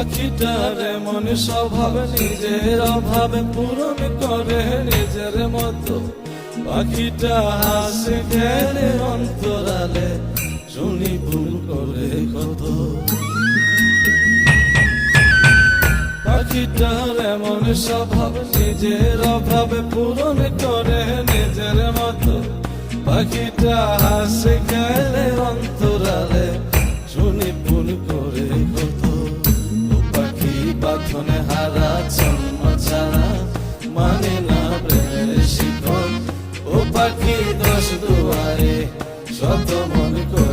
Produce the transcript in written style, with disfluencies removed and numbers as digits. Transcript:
পাখিটার এমন স্বভাব, নিজের অভাব পূরণ করে নিজের মতো। পাখিটা হাসে খেলে অন্তরালে, শুনি ভুল করে কত। পাখিটার এমন স্বভাব, নিজের অভাব পূরণ করে নিজের মতো। পাখিটা হাসে খেলে অন্তরালে, শুনি ভুল করে কত। ও পাখি বাঁধনে হারা, জন্ম ছাড়া মানে না প্রেমের শিকল। ও পাখি দোষ দুয়ারে, শত মন করে